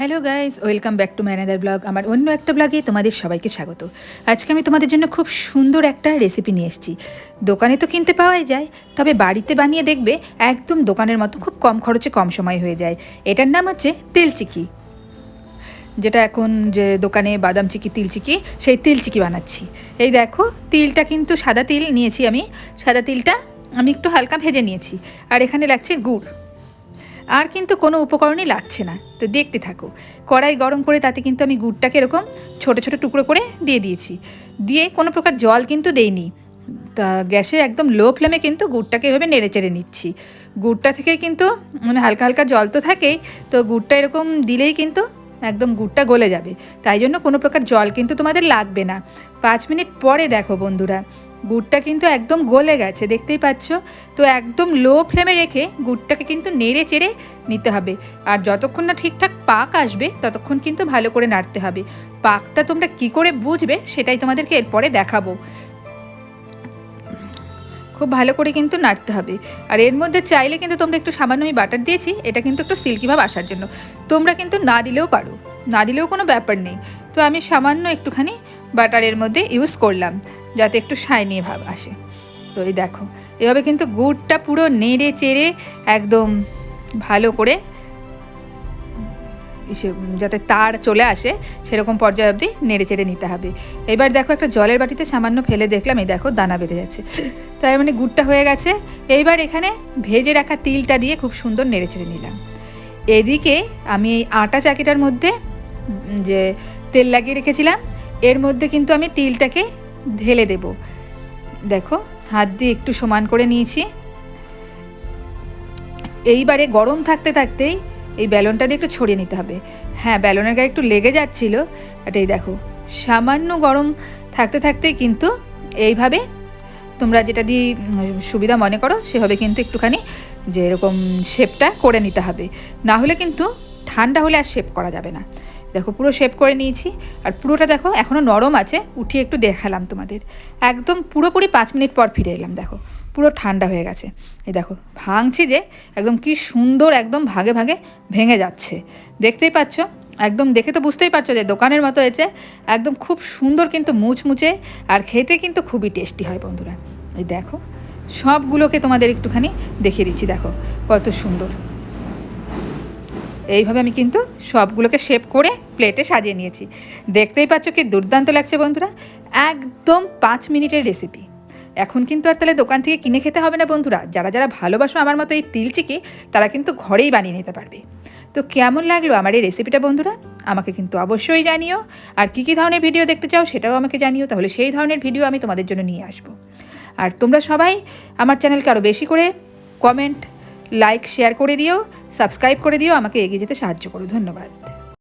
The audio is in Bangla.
Hello guys, welcome back to my another blog. আমার অন্য একটা ব্লগে তোমাদের সবাইকে স্বাগত। আজকে আমি তোমাদের জন্য খুব সুন্দর একটা রেসিপি নিয়ে এসেছি। দোকানে তো কিনতে পাওয়াই যায়, তবে বাড়িতে বানিয়ে দেখবে একদম দোকানের মতো খুব কম খরচে কম সময় হয়ে যায়। এটার নাম হচ্ছে তিল চিকি, যেটা এখন যে দোকানে বাদাম চিকি, তিল চিকি, সেই তিল চিকি বানাচ্ছি। এই দেখো, তিলটা কিন্তু সাদা তিল নিয়েছি আমি। সাদা তিলটা আমি একটু হালকা ভেজে নিয়েছি, আর এখানে লাগছে গুড়। আর কিন্তু কোনো উপকরণই লাগছে না, তো দেখতে থাকো। কড়াই গরম করে তাতে কিন্তু আমি গুড়টাকে এরকম ছোট ছোট টুকরো করে দিয়ে দিয়েছি। দিয়ে কোনো প্রকার জল কিন্তু দেইনি, তা গ্যাসে একদম লো ফ্লেমে কিন্তু গুড়টাকে এভাবে নেড়ে চেড়ে নিচ্ছি। গুড়টা থেকে কিন্তু মানে হালকা হালকা জল তো থাকেই, তো গুড়টা এরকম দিলেই কিন্তু একদম গুড়টা গলে যাবে। তাই জন্য কোনো প্রকার জল কিন্তু তোমাদের লাগবে না। 5 মিনিট পরে দেখো বন্ধুরা, গুড়টা কিন্তু একদম গলে গেছে, দেখতেই পাচ্ছ। তো একদম লো ফ্লেমে রেখে গুড়টাকে কিন্তু নেড়ে চেড়ে নিতে হবে। আর যতক্ষণ না ঠিকঠাক পাক আসবে ততক্ষণ কিন্তু ভালো করে নাড়তে হবে। পাকটা তোমরা কি করে বুঝবে সেটাই তোমাদেরকে এরপরে দেখাবো। খুব ভালো করে কিন্তু নাড়তে হবে। আর এর মধ্যে চাইলে কিন্তু তোমরা একটু সামান্য আমি বাটার দিয়েছি, এটা কিন্তু একটু সিল্কি ভাব আসার জন্য। তোমরা কিন্তু না দিলেও পারো, না দিলেও কোনো ব্যাপার নেই। তো আমি সামান্য একটুখানি বাটারের মধ্যে ইউজ করলাম, যাতে একটু শাইনি ভাব আসে। তো এই দেখো, এভাবে কিন্তু গুড়টা পুরো নেড়ে চেড়ে একদম ভালো করে যাতে তার চলে আসে সেরকম পর্যায়ে অবধি নেড়ে চেড়ে নিতে হবে। এবার দেখো, একটা জলের বাটিতে সামান্য ফেলে দেখলাম, এই দেখো দানা বেঁধে যাচ্ছে, তাই মানে গুড়টা হয়ে গেছে। এইবার এখানে ভেজে রাখা তিলটা দিয়ে খুব সুন্দর নেড়ে চেড়ে নিলাম। এদিকে আমি এই আটা চাকিটার মধ্যে যে তেল লাগিয়ে রেখেছিলাম, এর মধ্যে কিন্তু আমি তিলটাকে ঢেলে দেব। দেখো, হাত দিয়ে একটু সমান করে নিয়েছি। এইবারে গরম থাকতে থাকতেই এই বেলনটা দিয়ে একটু ছড়িয়ে নিতে হবে। হ্যাঁ, বেলনের গায়ে একটু লেগে যাচ্ছিল, বাট এই দেখো, সামান্য গরম থাকতে থাকতেই কিন্তু এইভাবে তোমরা যেটা দিয়ে সুবিধা মনে করো সেভাবে কিন্তু একটুখানি যে এরকম শেপটা করে নিতে হবে। না হলে কিন্তু ঠান্ডা হলে আর শেপ করা যাবে না। দেখো, পুরো শেপ করে নিয়েছি। আর পুরোটা দেখো এখনও নরম আছে, উঠিয়ে একটু দেখালাম তোমাদের। একদম পুরোপুরি 5 মিনিট পর ফিরে এলাম, দেখো পুরো ঠান্ডা হয়ে গেছে। এই দেখো, ভাঙছি যে একদম কি সুন্দর, একদম ভাগে ভাগে ভেঙে যাচ্ছে, দেখতেই পাচ্ছ। একদম দেখে তো বুঝতেই পারছো যে দোকানের মতো হয়েছে, একদম খুব সুন্দর কিন্তু মুচমুচে, আর খেতে কিন্তু খুবই টেস্টি হয় বন্ধুরা। এই দেখো, সবগুলোকে তোমাদের একটুখানি দেখিয়ে দিচ্ছি, দেখো কত সুন্দর। এইভাবে আমি কিন্তু সবগুলোকে শেপ করে প্লেটে সাজিয়ে নিয়েছি। দেখতেই পাচ্ছ কি দুর্দান্ত লাগছে বন্ধুরা। একদম 5 মিনিটের রেসিপি। এখন কিন্তু আর তাহলে দোকান থেকে কিনে খেতে হবে না বন্ধুরা। যারা যারা ভালোবাসো আমার মতো এই তিল চিকি, তারা কিন্তু ঘরেই বানিয়ে নিতে পারবে। তো কেমন লাগলো আমার এই রেসিপিটা বন্ধুরা, আমাকে কিন্তু অবশ্যই জানিও। আর কী কী ধরনের ভিডিও দেখতে চাও সেটাও আমাকে জানিও, তাহলে সেই ধরনের ভিডিও আমি তোমাদের জন্য নিয়ে আসবো। আর তোমরা সবাই আমার চ্যানেলকে আরও বেশি করে কমেন্ট, লাইক, শেয়ার করে দিও, সাবস্ক্রাইব করে দিও, আমাকে এগিয়ে যেতে সাহায্য করো। ধন্যবাদ।